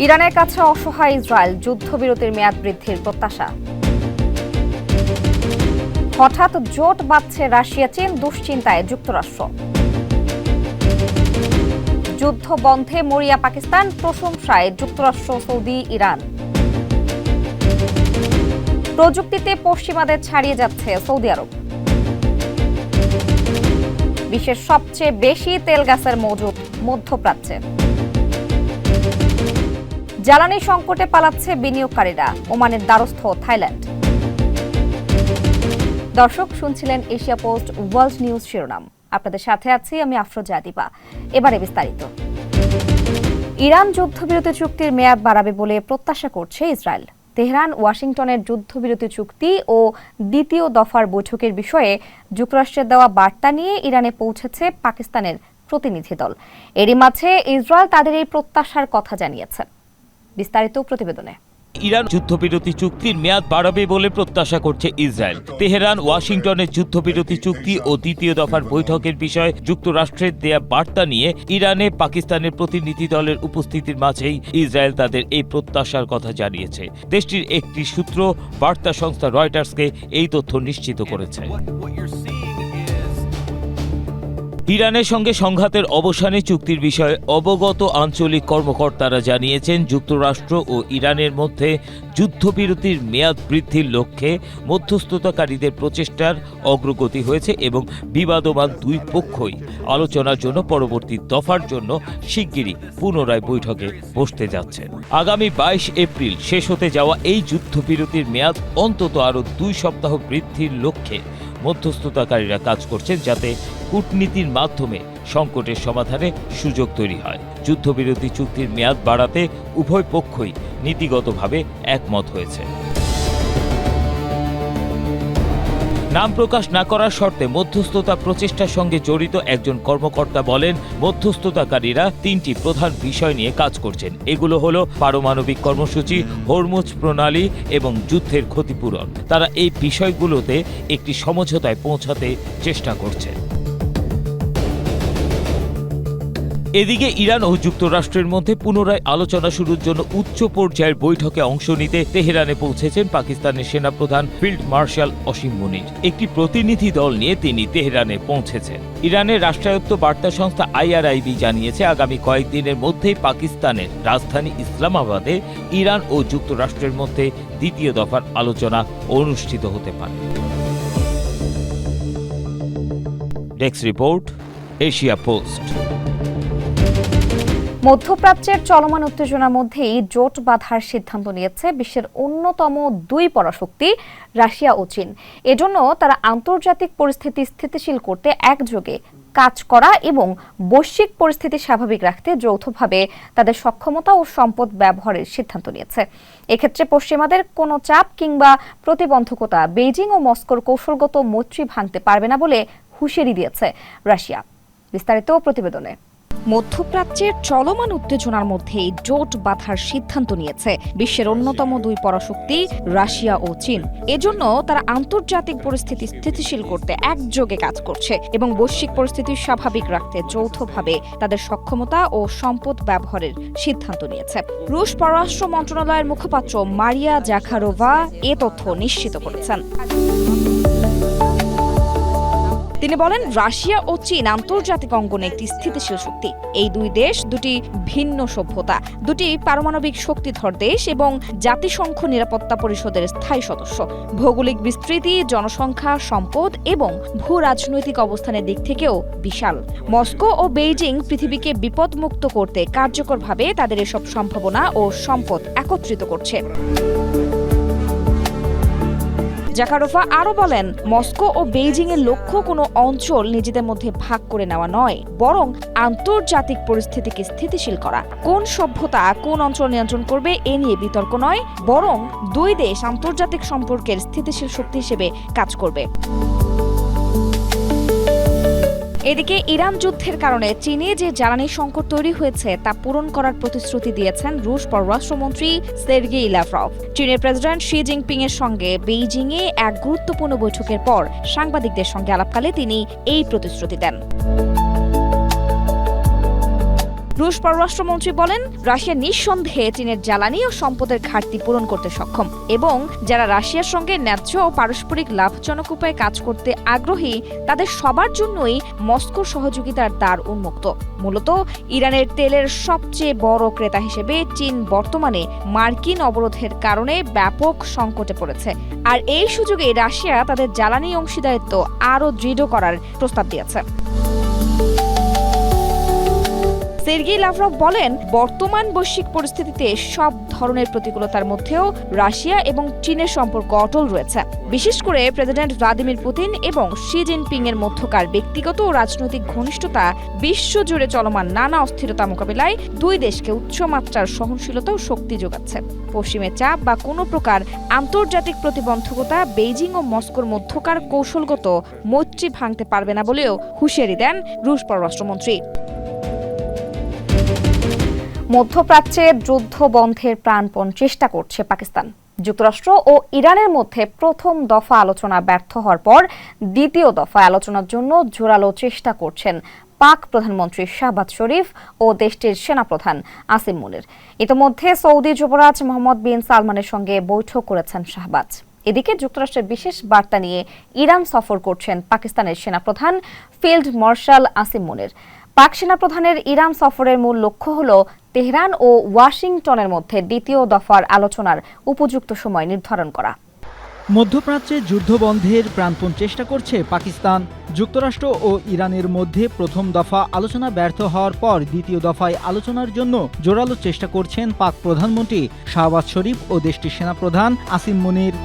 ইরানের কাছে অসহায় ইসরায়েল, যুদ্ধবিরতির মেয়াদ বৃদ্ধির প্রত্যাশা। হঠাৎ জোট বাঁধছে রাশিয়া চীন, দুশ্চিন্তায় যুক্তরাষ্ট্র। যুদ্ধ বন্ধে মরিয়া পাকিস্তান, প্রশংসায় যুক্তরাষ্ট্র, সৌদি, ইরান। প্রযুক্তিতে পশ্চিমাদের ছাড়িয়ে যাচ্ছে সৌদি আরব। বিশ্বের সবচেয়ে বেশি তেল গ্যাসের মজুদ মধ্যপ্রাচ্যে। জ্বালানি সংকটে পালাচ্ছে বিনিয়োগকারীরা, ওমানের দ্বারস্থ থাইল্যান্ড। দর্শক শুনছিলেন এশিয়া পোস্ট ওয়ার্ল্ড নিউজ শিরোনাম। আপনাদের সাথে আছি আমি আফরোজা দীপা। এবারে বিস্তারিত। ইরান যুদ্ধবিরতি চুক্তির মেয়াদ বাড়াবে বলে প্রত্যাশা করছে ইসরায়েল। তেহরান ওয়াশিংটনের যুদ্ধবিরতি চুক্তি ও দ্বিতীয় দফার বৈঠকের বিষয়ে যুক্তরাষ্ট্রের দেওয়া বার্তা নিয়ে ইরানে পৌঁছেছে পাকিস্তানের প্রতিনিধি দল। এরই মাঝে ইসরায়েল তাদের এই প্রত্যাশার কথা জানিয়েছে। বিস্তারিত প্রতিবেদনে। ইরান যুদ্ধবিরতি চুক্তির মেয়াদ বাড়াবে বলে প্রত্যাশা করছে ইসরায়েল। তেহরান ওয়াশিংটনের যুদ্ধবিরতি চুক্তি ও দ্বিতীয় দফার বৈঠকের বিষয়ে যুক্তরাষ্ট্রের দেয়া বার্তা নিয়ে ইরানে পাকিস্তানের প্রতিনিধি দলের উপস্থিতির মাঝেই ইসরায়েল তাদের এই প্রত্যাশার কথা জানিয়েছে। দেশটির একটি সূত্র বার্তা সংস্থা রয়টার্সকে এই তথ্য নিশ্চিত করেছে। ইরানের সঙ্গে সংঘাতের অবসানে চুক্তির বিষয়ে অবগত আঞ্চলিক কর্মকর্তারা জানিয়েছেন, যুক্তরাষ্ট্র ও ইরানের মধ্যে যুদ্ধবিরতির মেয়াদ বৃদ্ধির লক্ষ্যে মধ্যস্থতাকারীদের প্রচেষ্টার অগ্রগতি হয়েছে এবং বিবাদমান দুই পক্ষই আলোচনার জন্য পরবর্তী দফার জন্য শিগগিরই পুনরায় বৈঠকে বসতে যাচ্ছেন। আগামী 22 এপ্রিল শেষ হতে যাওয়া এই যুদ্ধবিরতির মেয়াদ অন্তত আরও 2 সপ্তাহ বৃদ্ধির লক্ষ্যে মধ্যস্থতাকারীরা কাজ করছেন, যাতে কূটনীতির মাধ্যমে সংকটের সমাধানে সুযোগ তৈরি হয়। যুদ্ধবিরতি চুক্তির মেয়াদ বাড়াতে উভয় পক্ষই নীতিগতভাবে একমত হয়েছে। নাম প্রকাশ না করার শর্তে মধ্যস্থতা প্রচেষ্টার সঙ্গে জড়িত একজন কর্মকর্তা বলেন, মধ্যস্থতাকারীরা 3টি প্রধান বিষয় নিয়ে কাজ করছেন। এগুলো হলো পারমাণবিক কর্মসূচি, হরমুজ প্রণালী এবং যুদ্ধের ক্ষতিপূরণ। তারা এই বিষয়গুলোতে একটি সমঝোতায় পৌঁছাতে চেষ্টা করছে। এদিকে ইরান ও যুক্তরাষ্ট্রের মধ্যে পুনরায় আলোচনা শুরুর জন্য উচ্চ পর্যায়ের বৈঠকে অংশ নিতে তেহরানে পৌঁছেছেন পাকিস্তানের সেনাপ্রধান ফিল্ড মার্শাল অসীম মুনির। একটি প্রতিনিধি দল নিয়ে তিনি তেহরানে পৌঁছেছেন। ইরানের রাষ্ট্রায়ত্ত বার্তা সংস্থা IRIB জানিয়েছে, আগামী কয়েকদিনের মধ্যেই পাকিস্তানের রাজধানী ইসলামাবাদে ইরান ও যুক্তরাষ্ট্রের মধ্যে দ্বিতীয় দফার আলোচনা অনুষ্ঠিত হতে পারে। Desk report, Asia post. মধ্যপ্রাচ্যের চলমান উত্তেজনার মধ্যেই জোট বাঁধার সিদ্ধান্ত নিয়েছে বিশ্বের অন্যতম 2 পরাশক্তি রাশিয়া ও চীন। এজন্য তারা আন্তর্জাতিক পরিস্থিতি স্থিতিশীল করতে একযোগে কাজ করা এবং বৈশ্বিক পরিস্থিতি স্বাভাবিক রাখতে যৌথভাবে তাদের সক্ষমতা ও সম্পদ ব্যবহারের সিদ্ধান্ত নিয়েছে। এক্ষেত্রে পশ্চিমাদের কোনো চাপ কিংবা প্রতিবন্ধকতা বেইজিং ও মস্কোর কৌশলগত মৈত্রী ভাঙতে পারবে না বলে হুঁশিয়ারি দিয়েছে রাশিয়া। বিস্তারিত প্রতিবেদনে। মধ্যপ্রাচ্যের চলমান উত্তেজনার মধ্যেই জোট বাঁধার সিদ্ধান্ত নিয়েছে বিশ্বের অন্যতম 2 পরাশক্তি রাশিয়া ও চীন। এজন্য তারা আন্তর্জাতিক পরিস্থিতি স্থিতিশীল করতে একযোগে কাজ করছে এবং বৈশ্বিক পরিস্থিতি স্বাভাবিক রাখতে যৌথভাবে তাদের সক্ষমতা ও সম্পদ ব্যবহারের সিদ্ধান্ত নিয়েছে। রুশ পররাষ্ট্র মন্ত্রণালয়ের মুখপাত্র মারিয়া জাখারোভা এ তথ্য নিশ্চিত করেছেন। তিনি বলেন, রাশিয়া ও চীন আন্তর্জাতিক অঙ্গনে একটি স্থিতিশীল শক্তি। এই 2 দেশ 2টি ভিন্ন সভ্যতা, 2টি পারমাণবিক শক্তিধর দেশ এবং জাতিসংঘ নিরাপত্তা পরিষদের স্থায়ী সদস্য। ভৌগোলিক বিস্তৃতি, জনসংখ্যা, সম্পদ এবং ভূ রাজনৈতিক অবস্থানের দিক থেকেও বিশাল। মস্কো ও বেইজিং পৃথিবীকে বিপদমুক্ত করতে কার্যকরভাবে তাদের এসব সম্ভাবনা ও সম্পদ একত্রিত করছে। জাকারোভা আরও বলেন, মস্কো ও বেইজিং এর লক্ষ্য কোনো অঞ্চল নিজেদের মধ্যে ভাগ করে নেওয়া নয়, বরং আন্তর্জাতিক পরিস্থিতিকে স্থিতিশীল করা। কোন সভ্যতা কোন অঞ্চল নিয়ন্ত্রণ করবে এ নিয়ে বিতর্ক নয়, বরং 2 দেশ আন্তর্জাতিক সম্পর্কের স্থিতিশীল শক্তি হিসেবে কাজ করবে। এদিকে ইরান যুদ্ধের কারণে চীনে যে জ্বালানি সংকট তৈরি হয়েছে তা পূরণ করার প্রতিশ্রুতি দিয়েছেন রুশ পররাষ্ট্রমন্ত্রী সের্গেই লাভরভ। চীনের প্রেসিডেন্ট শি জিনপিং এর সঙ্গে বেইজিংয়ে এক গুরুত্বপূর্ণ বৈঠকের পর সাংবাদিকদের সঙ্গে আলাপকালে তিনি এই প্রতিশ্রুতি দেন। রুশ পররাষ্ট্রমন্ত্রী বলেন, রাশিয়া নিঃসন্দেহে চীনের জ্বালানি ও সম্পদের ঘাটতি পূরণ করতে সক্ষম এবং যারা রাশিয়ার সঙ্গে ন্যায্য ও পারস্পরিক লাভজনক উপায়ে কাজ করতে আগ্রহী তাদের সবার জন্যই মস্কোর সহযোগিতার দ্বার উন্মুক্ত। মূলত ইরানের তেলের সবচেয়ে বড় ক্রেতা হিসেবে চীন বর্তমানে মার্কিন অবরোধের কারণে ব্যাপক সংকটে পড়েছে, আর এই সুযোগে রাশিয়া তাদের জ্বালানি অংশীদারিত্ব আরও দৃঢ় করার প্রস্তাব দিয়েছে। সের্গেই লাভরভ বলেন, বর্তমান বৈশ্বিক পরিস্থিতিতে সব ধরনের প্রতিকূলতার মধ্যেও রাশিয়া এবং চীনের সম্পর্ক অটল রয়েছে। বিশেষ করে প্রেসিডেন্ট ভ্লাদিমির পুতিন এবং শি জিনপিং এর মধ্যকার ব্যক্তিগত ও রাজনৈতিক ঘনিষ্ঠতা বিশ্বজুড়ে চলমান নানা অস্থিরতা মোকাবিলায় দুই দেশকে উচ্চমাত্রার সহনশীলতা ও শক্তি যোগাচ্ছে। পশ্চিমের চাপ বা কোনো প্রকার আন্তর্জাতিক প্রতিবন্ধকতা বেইজিং ও মস্কোর মধ্যকার কৌশলগত মৈত্রী ভাঙতে পারবে না বলেও হুঁশিয়ারি দেন রুশ পররাষ্ট্রমন্ত্রী। মধ্যপ্রাচ্যে যুদ্ধ বন্ধের প্রাণপণ চেষ্টা করছে পাকিস্তান। যুক্তরাষ্ট্র ও ইরানের মধ্যে প্রথম দফা আলোচনা ব্যর্থ হওয়ার পর দ্বিতীয় দফা আলোচনার জন্য জোরালো চেষ্টা করছেন পাক প্রধানমন্ত্রী শাহবাজ শরীফ ও দেশটির সেনাপ্রধান আসিম মুনির। ইতিমধ্যে সৌদি যুবরাজ মোহাম্মদ বিন সালমানের সঙ্গে বৈঠক করেছেন শাহবাজ। এদিকে যুক্তরাষ্ট্রের বিশেষ বার্তা নিয়ে ইরান সফর করছেন পাকিস্তানের সেনাপ্রধান ফিল্ড মার্শাল আসিম মুনির। পাক সেনাপ্রধানের ইরান সফরের মূল লক্ষ্য হল তেহরান ও ওয়াশিংটনের মধ্যে দ্বিতীয় দফার আলোচনার উপযুক্ত সময় নির্ধারণ করা। মধ্যপ্রাচ্যে যুদ্ধ বন্ধের প্রাণপণ চেষ্টা করছে পাকিস্তান। যুক্তরাষ্ট্র ও ইরানের মধ্যে প্রথম দফা আলোচনা ব্যর্থ হওয়ার পর দ্বিতীয় দফায় আলোচনার জন্য জোরালো চেষ্টা করছেন পাক প্রধানমন্ত্রী শাহবাজ শরীফ ও দেশটির সেনাপ্রধান আসিম মুনির।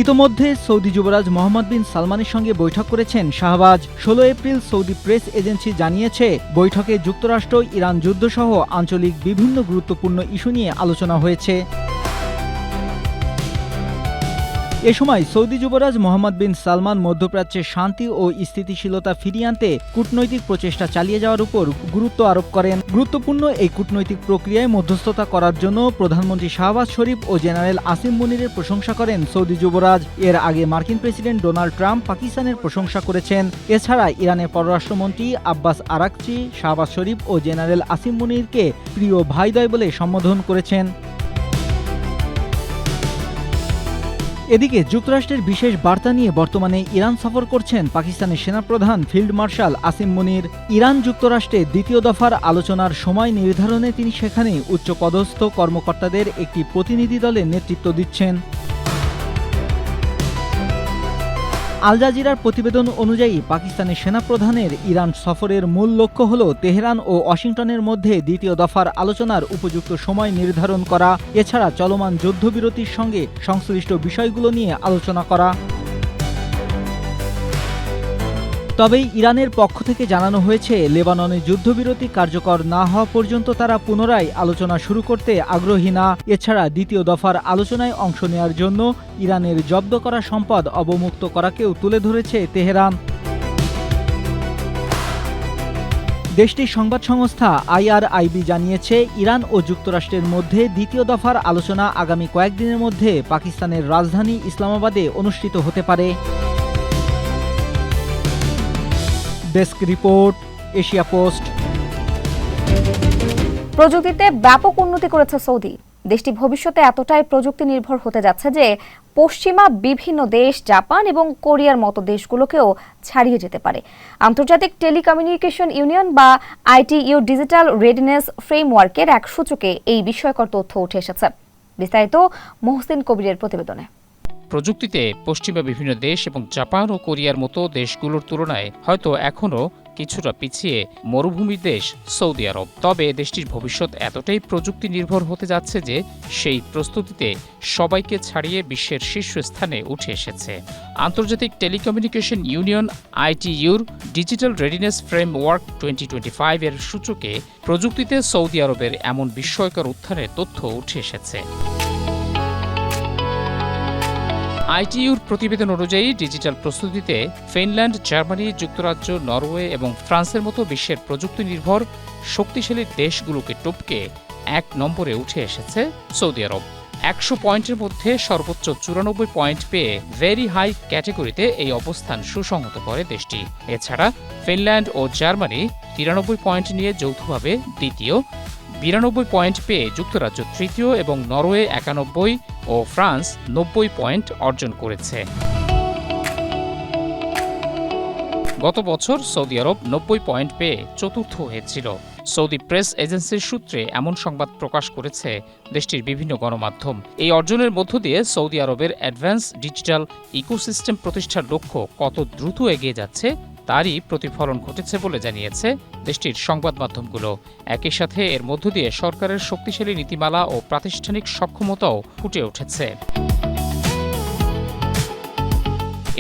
ইতোমধ্যে সৌদি যুবরাজ মোহাম্মদ বিন সালমানের সঙ্গে বৈঠক করেছেন Shahbaz. 16 April Saudi press agency জানিয়েছে, বৈঠকে যুক্তরাষ্ট্র ইরান যুদ্ধসহ আঞ্চলিক বিভিন্ন গুরুত্বপূর্ণ ইস্যু নিয়ে আলোচনা হয়েছে। এ সময় সৌদি যুবরাজ মোহাম্মদ বিন সালমান মধ্যপ্রাচ্যে শান্তি ও স্থিতিশীলতা ফিরিয়ে আনতে কূটনৈতিক প্রচেষ্টা চালিয়ে যাওয়ার উপর গুরুত্ব আরোপ করেন। গুরুত্বপূর্ণ এই কূটনৈতিক প্রক্রিয়ায় মধ্যস্থতা করার জন্য প্রধানমন্ত্রী শাহবাজ শরীফ ও জেনারেল আসিম মুনিরের প্রশংসা করেন সৌদি যুবরাজ। এর আগে মার্কিন প্রেসিডেন্ট ডোনাল্ড ট্রাম্প পাকিস্তানের প্রশংসা করেছেন। এছাড়া ইরানের পররাষ্ট্রমন্ত্রী আব্বাস আরাকচি শাহবাজ শরীফ ও জেনারেল আসিম মুনিরকে প্রিয় ভাইদয় বলে সম্বোধন করেছেন। এদিকে যুক্তরাষ্ট্রের বিশেষ বার্তা নিয়ে বর্তমানে ইরান সফর করছেন পাকিস্তানের সেনাপ্রধান ফিল্ড মার্শাল আসিম মুনির। ইরান যুক্তরাষ্ট্রে দ্বিতীয় দফার আলোচনার সময় নির্ধারণে তিনি সেখানে উচ্চপদস্থ কর্মকর্তাদের একটি প্রতিনিধি দলের নেতৃত্ব দিচ্ছেন। আল জাজিরার প্রতিবেদন অনুযায়ী পাকিস্তানের সেনাপ্রধানের ইরান সফরের মূল লক্ষ্য হল তেহরান ও ওয়াশিংটনের মধ্যে দ্বিতীয় দফার আলোচনার উপযুক্ত সময় নির্ধারণ করা, এছাড়া চলমান যুদ্ধবিরতির সঙ্গে সংশ্লিষ্ট বিষয়গুলো নিয়ে আলোচনা করা। তবে ইরানের পক্ষ থেকে জানানো হয়েছে, লেবাননে যুদ্ধবিরতি কার্যকর না হওয়া পর্যন্ত তারা পুনরায় আলোচনা শুরু করতে আগ্রহী না। এছাড়া দ্বিতীয় দফার আলোচনায় অংশ নেওয়ার জন্য ইরানের জব্দ করা সম্পদ অবমুক্ত করাকেও তুলে ধরেছে তেহরান। দেশটির সংবাদ সংস্থা IRIB জানিয়েছে, ইরান ও যুক্তরাষ্ট্রের মধ্যে দ্বিতীয় দফার আলোচনা আগামী কয়েকদিনের মধ্যে পাকিস্তানের রাজধানী ইসলামাবাদে অনুষ্ঠিত হতে পারে। Desk report, Asia post. প্রযুক্তিতে ব্যাপক উন্নতি করেছে সৌদি। দেশটি ভবিষ্যতে এতটাই প্রযুক্তি নির্ভর হতে যাচ্ছে যে পশ্চিমা বিভিন্ন দেশ, জাপান এবং কোরিয়ার মতো দেশগুলোকেও ছাড়িয়ে যেতে পারে। আন্তর্জাতিক টেলিকমিউনিকেশন ইউনিয়ন বা ITU ডিজিটাল রেডিনেস ফ্রেমওয়ার্কের এক সূচকে এই বিষয়কর তথ্য উঠে এসেছে। বিস্তারিত মহসিন কবিরের প্রতিবেদনে। প্রযুক্তিতে পশ্চিমা বিভিন্ন দেশ এবং জাপান ও কোরিয়ার মতো দেশগুলোর তুলনায় হয়তো এখনও কিছুটা পিছিয়ে মরুভূমির দেশ সৌদি আরব। তবে দেশটির ভবিষ্যৎ এতটাই প্রযুক্তি নির্ভর হতে যাচ্ছে যে সেই প্রস্তুতিতে সবাইকে ছাড়িয়ে বিশ্বের শীর্ষস্থানে উঠে এসেছে। আন্তর্জাতিক টেলিকমিউনিকেশন ইউনিয়ন ITUর ডিজিটাল রেডিনেস ফ্রেমওয়ার্ক 2025 এর সূচকে প্রযুক্তিতে সৌদি আরবের এমন বিস্ময়কর উত্থানের তথ্য উঠে এসেছে। ITUর প্রতিবেদন অনুযায়ী ডিজিটাল প্রস্তুতিতে ফিনল্যান্ড, জার্মানি, যুক্তরাজ্য, নরওয়ে এবং ফ্রান্সের মতো বিশ্বের প্রযুক্তি নির্ভর শক্তিশালী দেশগুলোকে টপকে 1 নম্বরে উঠে এসেছে সৌদি আরব। 100 পয়েন্টের মধ্যে সর্বোচ্চ 94 পয়েন্ট পেয়ে ভেরি হাই ক্যাটাগরিতে এই অবস্থান সুসংহত করে দেশটি। এছাড়া ফিনল্যান্ড ও জার্মানি 93 পয়েন্ট নিয়ে যৌথভাবে দ্বিতীয়, 92 পয়েন্ট পেয়ে যুক্তরাজ্য তৃতীয় এবং নরওয়ে 91 ও ফ্রান্স 90 পয়েন্ট অর্জন করেছে। গত বছর সৌদি আরব 90 পয়েন্ট পেয়ে চতুর্থ হয়েছিল। সৌদি প্রেস এজেন্সির সূত্রে এমন সংবাদ প্রকাশ করেছে দেশটির বিভিন্ন গণমাধ্যম। এই অর্জনের মধ্য দিয়ে সৌদি আরবের অ্যাডভান্স ডিজিটাল ইকোসিস্টেম প্রতিষ্ঠার লক্ষ্য কত দ্রুত এগিয়ে যাচ্ছে তারই প্রতিফলন ঘটেছে বলে জানিয়েছে দেশটির সংবাদ মাধ্যমগুলো। একই সাথে এর মধ্য দিয়ে সরকারের শক্তিশালী নীতিমালা ও প্রাতিষ্ঠানিক সক্ষমতাও ফুটে উঠেছে।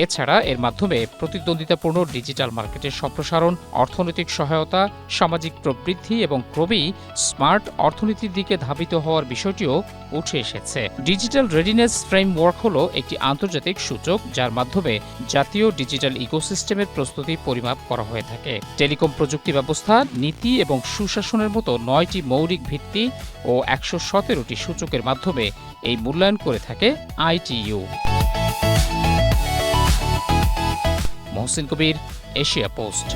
এছাড়া এর মাধ্যমে প্রতিদ্বন্দ্বিতাপূর্ণ ডিজিটাল মার্কেটের সম্প্রসারণ, অর্থনৈতিক সহায়তা, সামাজিক প্রবৃদ্ধি এবং ক্রমেই স্মার্ট অর্থনীতির দিকে ধাবিত হওয়ার বিষয়টিও উঠে এসেছে। ডিজিটাল রেডিনেস ফ্রেমওয়ার্ক হলো একটি আন্তর্জাতিক সূচক যার মাধ্যমে জাতীয় ডিজিটাল ইকোসিস্টেমের প্রস্তুতি পরিমাপ করা হয়ে থাকে। টেলিকম প্রযুক্তি ব্যবস্থা, নীতি এবং সুশাসনের মতো 9টি মৌলিক ভিত্তি ও 117টি সূচকের মাধ্যমে এই মূল্যায়ন করে থাকে ITU। মহসিন কবির, এশিয়া পোস্ট।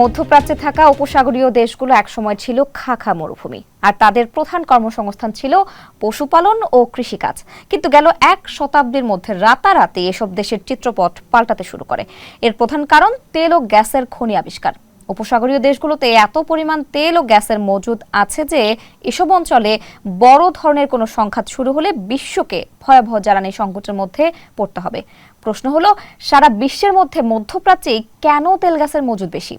মধ্যপ্রাচ্যে থাকা উপসাগরীয় দেশগুলো একসময় ছিল খাখা মরুভূমি, আর তাদের প্রধান কর্মসংস্থান ছিল পশুপালন ও কৃষিকাজ। কিন্তু গেল 1 শতাব্দীর মধ্যে রাতারাতি এসব দেশের চিত্রপট পাল্টাতে শুরু করে। এর প্রধান কারণ তেল ও গ্যাসের খনি আবিষ্কার। উপসাগরীয় দেশগুলোতে এত পরিমাণ তেল ও গ্যাসের মজুদ আছে যে এসব অঞ্চলে বড় ধরনের কোনো সংঘাত শুরু হলে বিশ্বকে ভয়াবহ জ্বালানি সংকটের মধ্যে পড়তে হবে। প্রশ্ন হলো, সারা বিশ্বের মধ্যে মধ্যপ্রাচ্যে কেন তেল গ্যাসের মজুদ বেশি?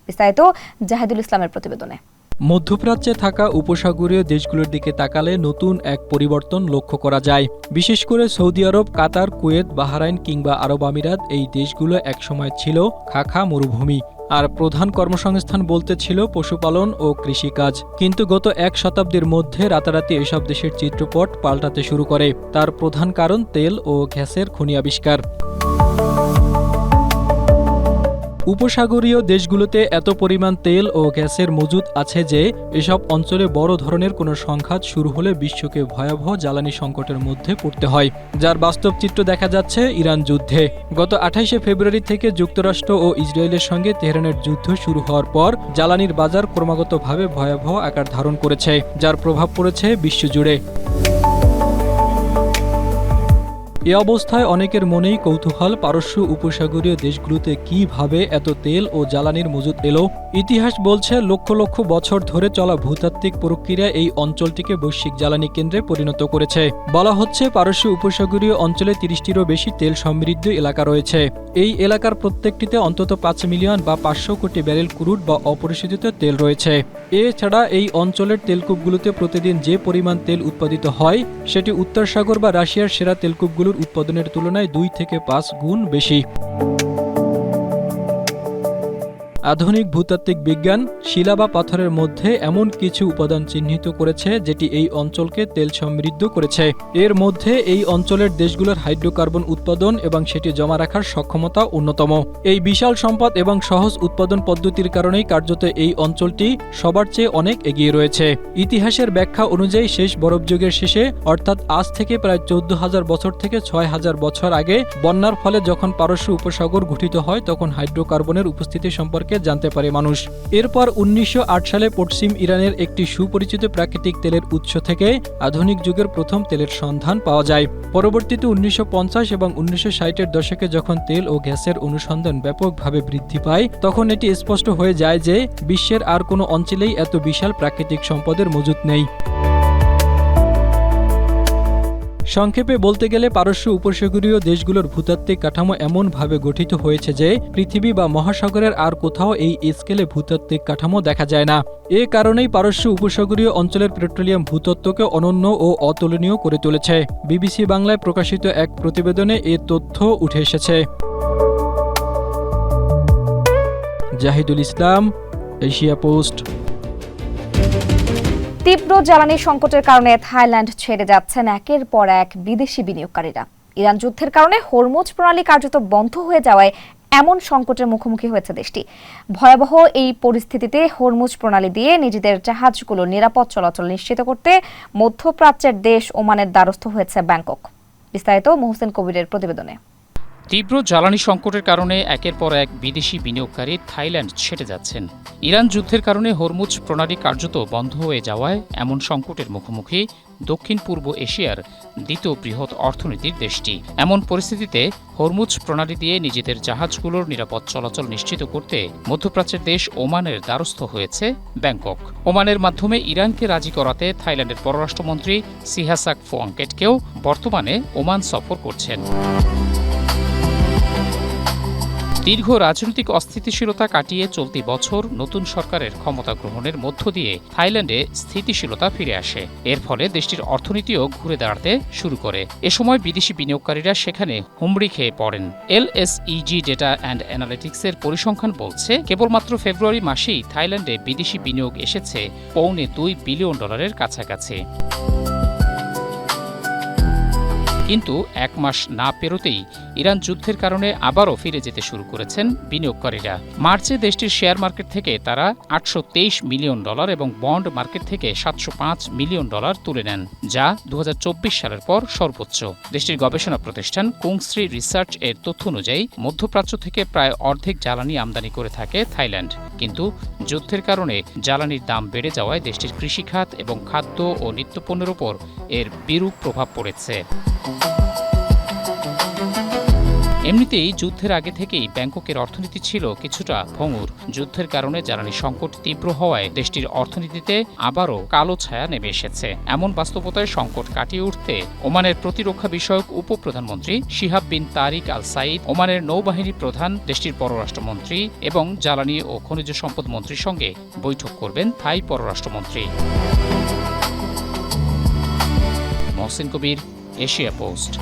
বিস্তারিত জাহিদুল ইসলামের প্রতিবেদনে। মধ্যপ্রাচ্যে থাকা উপসাগরীয় দেশগুলোর দিকে তাকালে নতুন এক পরিবর্তন লক্ষ্য করা যায়। বিশেষ করে সৌদি আরব, কাতার, কুয়েত, বাহরাইন কিংবা আরব আমিরাত এই দেশগুলো একসময় ছিল খাখা মরুভূমি, আর প্রধান কর্মসংস্থান বলতে ছিল পশুপালন ও কৃষিকাজ। কিন্তু গত 1 শতাব্দীর মধ্যে রাতারাতি এসব দেশের চিত্রপট পাল্টাতে শুরু করে। তার প্রধান কারণ তেল ও গ্যাসের খনি আবিষ্কার। উপসাগরীয় দেশগুলোতে এত পরিমাণ তেল ও গ্যাসের মজুদ আছে যে এসব অঞ্চলে বড় ধরনের কোনো সংঘাত শুরু হলে বিশ্বকে ভয়াবহ জ্বালানি সংকটের মধ্যে পড়তে হয়, যার বাস্তব চিত্র দেখা যাচ্ছে ইরান যুদ্ধে। গত 28শে ফেব্রুয়ারি থেকে যুক্তরাষ্ট্র ও ইসরায়েলের সঙ্গে তেহরানের যুদ্ধ শুরু হওয়ার পর জ্বালানির বাজার ক্রমাগতভাবে ভয়াবহ আকার ধারণ করেছে, যার প্রভাব পড়েছে বিশ্বজুড়ে। এ অবস্থায় অনেকের মনেই কৌতূহল, পারস্য উপসাগরীয় দেশগুলোতে কিভাবে এত তেল ও জ্বালানির মজুদ এলো। ইতিহাস বলছে লক্ষ লক্ষ বছর ধরে চলা ভূতাত্ত্বিক প্রক্রিয়া এই অঞ্চলটিকে বৈশ্বিক জ্বালানি কেন্দ্রে পরিণত করেছে। বলা হচ্ছে পারস্য উপসাগরীয় অঞ্চলে 30টিরও বেশি তেল সমৃদ্ধ এলাকা রয়েছে। এই এলাকার প্রত্যেকটিতে অন্তত 5 মিলিয়ন বা 500 কোটি ব্যারেল ক্রুড বা অপরিশোধিত তেল রয়েছে। এছাড়া এই অঞ্চলের তেলকূপগুলোতে প্রতিদিন যে পরিমাণ তেল উৎপাদিত হয় সেটি উত্তর সাগর বা রাশিয়ার সেরা তেলকূপগুলো উৎপাদনের তুলনায় 2 থেকে 5 গুণ বেশি। আধুনিক ভূতাত্ত্বিক বিজ্ঞান শিলা বা পাথরের মধ্যে এমন কিছু উপাদান চিহ্নিত করেছে যেটি এই অঞ্চলকে তেল সমৃদ্ধ করেছে। এর মধ্যে এই অঞ্চলের দেশগুলোর হাইড্রোকার্বন উৎপাদন এবং সেটি জমা রাখার সক্ষমতা অন্যতম। এই বিশাল সম্পদ এবং সহজ উৎপাদন পদ্ধতির কারণেই কার্যত এই অঞ্চলটি সবার চেয়ে অনেক এগিয়ে রয়েছে। ইতিহাসের ব্যাখ্যা অনুযায়ী শেষ বরফ যুগের শেষে, অর্থাৎ আজ থেকে প্রায় 14,000 বছর থেকে 6,000 বছর আগে বন্যার ফলে যখন পারস্য উপসাগর গঠিত হয় তখন হাইড্রোকার্বনের উপস্থিতি সম্পর্কে জানতে পারে মানুষ। এরপর 1908 সালে পশ্চিম ইরানের একটি সুপরিচিত প্রাকৃতিক তেলের উৎস থেকে আধুনিক যুগের প্রথম তেলের সন্ধান পাওয়া যায়। পরবর্তীতে 1950 এবং 1960-এর দশকে যখন তেল ও গ্যাসের অনুসন্ধান ব্যাপকভাবে বৃদ্ধি পায় তখন এটি স্পষ্ট হয়ে যায় যে বিশ্বের আর কোনো অঞ্চলেই এত বিশাল প্রাকৃতিক সম্পদের মজুদ নেই। সংক্ষেপে বলতে গেলে পারস্য উপসাগরীয় দেশগুলোর ভূতাত্ত্বিক কাঠামো এমনভাবে গঠিত হয়েছে যে পৃথিবী বা মহাসাগরের আর কোথাও এই স্কেলে ভূতাত্ত্বিক কাঠামো দেখা যায় না। এ কারণেই পারস্য উপসাগরীয় অঞ্চলের পেট্রোলিয়াম ভূতত্ত্বকে অনন্য ও অতুলনীয় করে তুলেছে। বিবিসি বাংলায় প্রকাশিত এক প্রতিবেদনে এ তথ্য উঠে এসেছে। জাহিদুল ইসলাম, এশিয়া পোস্ট। তীব্র জ্বালানি সংকটের কারণে থাইল্যান্ড ছেড়ে যাচ্ছেন একের পর এক বিদেশি বিনিয়োগকারীরা। ইরান যুদ্ধের কারণে হরমুজ প্রণালী কার্যত বন্ধ হয়ে যাওয়ায় এমন সংকটের মুখোমুখি হয়েছে দেশটি। ভয়াবহ এই পরিস্থিতিতে হরমুজ প্রণালী দিয়ে নিজেদের জাহাজগুলো নিরাপদ চলাচল নিশ্চিত করতে মধ্যপ্রাচ্যের দেশ ওমানের দ্বারস্থ হয়েছে ব্যাংকক। বিস্তারিত মোহসেন কবিরের প্রতিবেদনে। তীব্র জ্বালানি সংকটের কারণে একের পর এক বিদেশি বিনিয়োগকারী থাইল্যান্ড ছেড়ে যাচ্ছেন। ইরান যুদ্ধের কারণে হরমুজ প্রণালী কার্যত বন্ধ হয়ে যাওয়ায় এমন সংকটের মুখোমুখি দক্ষিণ পূর্ব এশিয়ার দ্বিতীয় বৃহৎ অর্থনীতির দেশটি। এমন পরিস্থিতিতে হরমুজ প্রণালী দিয়ে নিজেদের জাহাজগুলোর নিরাপদ চলাচল নিশ্চিত করতে মধ্যপ্রাচ্যের দেশ ওমানের দ্বারস্থ হয়েছে ব্যাংকক। ওমানের মাধ্যমে ইরানকে রাজি করাতে থাইল্যান্ডের পররাষ্ট্রমন্ত্রী সিহাসাক ফোয়াংকেটকেও বর্তমানে ওমান সফর করছেন। দীর্ঘ রাজনৈতিক অস্থিতিশীলতা কাটিয়ে চলতি বছর নতুন সরকারের ক্ষমতা গ্রহণের মধ্য দিয়ে থাইল্যান্ডে স্থিতিশীলতা ফিরে আসে। এর ফলে দেশটির অর্থনীতিও ঘুরে দাঁড়াতে শুরু করে। এ সময় বিদেশি বিনিয়োগকারীরা সেখানে হুমড়ি খেয়ে পড়েন। LSEG ডেটা অ্যান্ড অ্যানালিটিক্সের পরিসংখ্যান বলছে, কেবলমাত্র ফেব্রুয়ারি মাসেই থাইল্যান্ডে বিদেশি বিনিয়োগ এসেছে $2.25 বিলিয়ন কাছাকাছি। কিন্তু এক মাস না পেরোতেই ইরান যুদ্ধের কারণে আবারও ফিরে যেতে শুরু করেছেন বিনিয়োগকারীরা। মার্চে দেশটির শেয়ার মার্কেট থেকে তারা $823 মিলিয়ন এবং বন্ড মার্কেট থেকে $705 মিলিয়ন তুলে নেন, যা 2024 সালের পর সর্বোচ্চ। দেশটির গবেষণা প্রতিষ্ঠান কুংশ্রী রিসার্চ এর তথ্য অনুযায়ী মধ্যপ্রাচ্য থেকে প্রায় অর্ধেক জ্বালানি আমদানি করে থাকে থাইল্যান্ড। কিন্তু যুদ্ধের কারণে জ্বালানির দাম বেড়ে যাওয়ায় দেশটির কৃষিখাত এবং খাদ্য ও নিত্যপণ্যের উপর এর বিরূপ প্রভাব পড়েছে। এমনিতেই যুদ্ধের আগে থেকেই ব্যাংককের অর্থনীতি ছিল কিছুটা ভঙ্গুর। যুদ্ধের কারণে জ্বালানি সংকট তীব্র হওয়ায় দেশটির অর্থনীতিতে আবারও কালো ছায়া নেমে এসেছে। এমন বাস্তবতায় সংকট কাটিয়ে উঠতে ওমানের প্রতিরক্ষা বিষয়ক উপপ্রধানমন্ত্রী শিহাব বিন তারিক আল সাইদ, ওমানের নৌবাহিনী প্রধান, দেশটির পররাষ্ট্রমন্ত্রী এবং জ্বালানি ও খনিজ সম্পদ মন্ত্রীর সঙ্গে বৈঠক করবেন থাই পররাষ্ট্রমন্ত্রী। মোহসেন কবির, এশিয়া পোস্ট।